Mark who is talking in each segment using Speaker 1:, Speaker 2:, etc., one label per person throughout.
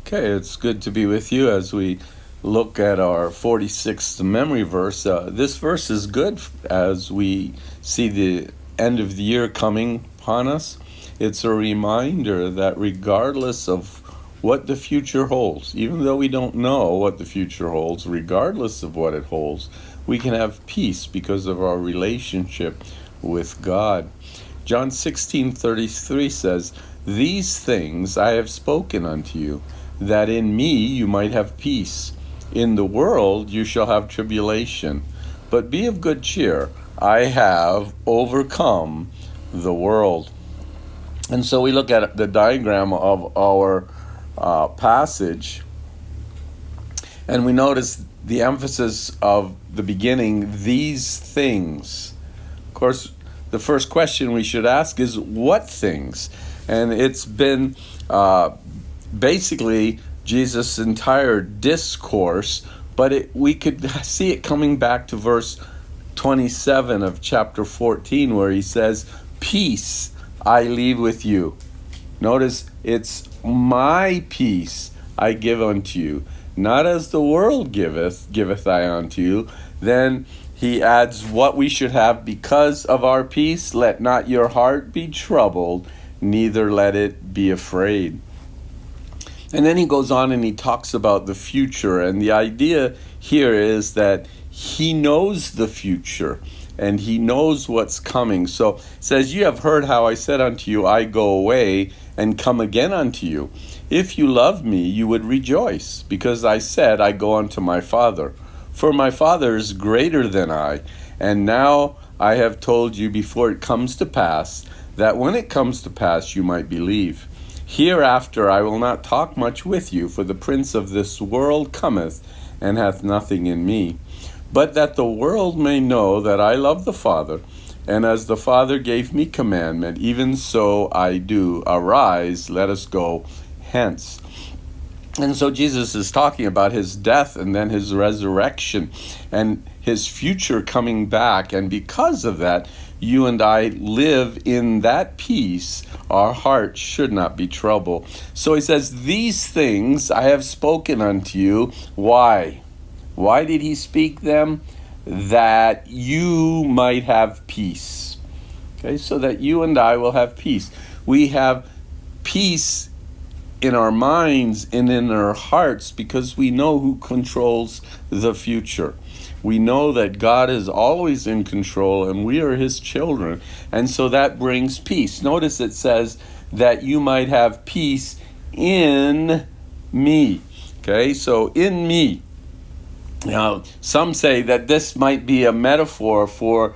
Speaker 1: Okay, it's good to be with you as we look at our 46th memory verse. This verse is good as we see the end of the year coming upon us. It's a reminder that regardless of what the future holds, even though we don't know what the future holds, regardless of what it holds, we can have peace because of our relationship with God. John 16:33 says, "These things I have spoken unto you, that in me you might have peace. In the world you shall have tribulation, but be of good cheer. I have overcome the world." And so we look at the diagram of our passage, and we notice the emphasis of the beginning, these things. Of course, the first question we should ask is, what things? And it's been basically Jesus' entire discourse, but we could see it coming back to verse 27 of chapter 14, where he says, "Peace I leave with you." Notice, it's my peace I give unto you, not as the world giveth I unto you. Then he adds what we should have because of our peace. "Let not your heart be troubled, neither let it be afraid." And then he goes on and he talks about the future. And the idea here is that he knows the future and he knows what's coming. So it says, "You have heard how I said unto you, I go away and come again unto you. If you love me, you would rejoice, because I said, I go unto my Father. For my Father is greater than I. And now I have told you before it comes to pass, that when it comes to pass you might believe. Hereafter I will not talk much with you, for the prince of this world cometh, and hath nothing in me. But that the world may know that I love the Father, and as the Father gave me commandment, even so I do. Arise, let us go hence." And so Jesus is talking about his death and then his resurrection and his future coming back. And because of that, you and I live in that peace. Our heart should not be troubled. So he says, "These things I have spoken unto you." Why? Why did he speak them? That you might have peace. Okay, so that you and I will have peace. We have peace in our minds and in our hearts because we know who controls the future. We know that God is always in control and we are his children. And so that brings peace. Notice it says that you might have peace in me. Okay, so in me. Now, some say that this might be a metaphor for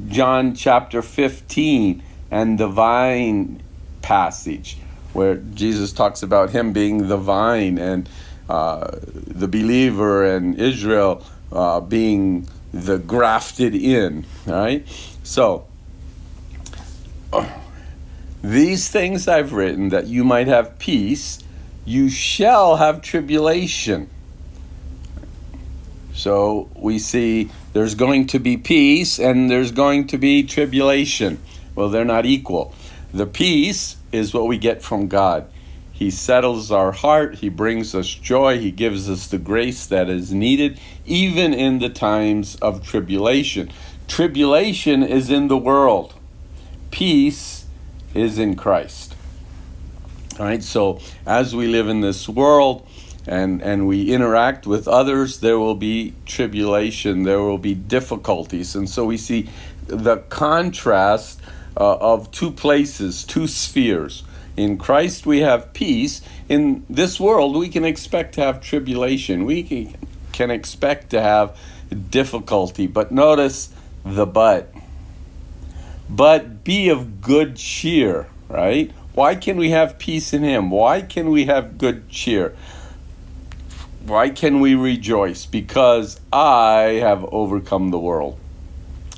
Speaker 1: John chapter 15 and the vine passage, where Jesus talks about him being the vine and the believer and Israel being the grafted in, right? So, "These things I've written, that you might have peace. You shall have tribulation." So we see there's going to be peace and there's going to be tribulation. Well, they're not equal. The peace is what we get from God. He settles our heart. He brings us joy. He gives us the grace that is needed, even in the times of tribulation. Tribulation is in the world. Peace is in Christ. All right, so as we live in this world and we interact with others, there will be tribulation, there will be difficulties. And so we see the contrast of two places, two spheres. In Christ we have peace. In this world we can expect to have tribulation. We can expect to have difficulty. But notice the but. But be of good cheer, right? Why can we have peace in him? Why can we have good cheer? Why can we rejoice? Because I have overcome the world.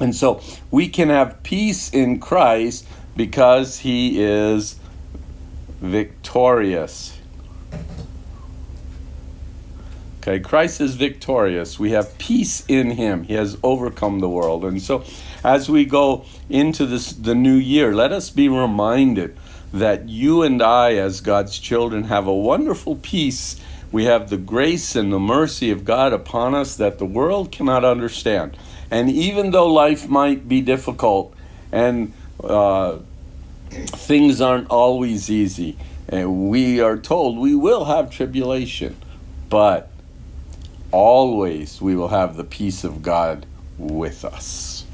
Speaker 1: And so we can have peace in Christ because he is victorious. Okay, Christ is victorious. We have peace in him. He has overcome the world. And so as we go into the new year, let us be reminded that you and I, as God's children, have a wonderful peace. We have the grace and the mercy of God upon us that the world cannot understand. And even though life might be difficult and things aren't always easy, and we are told we will have tribulation, but always we will have the peace of God with us.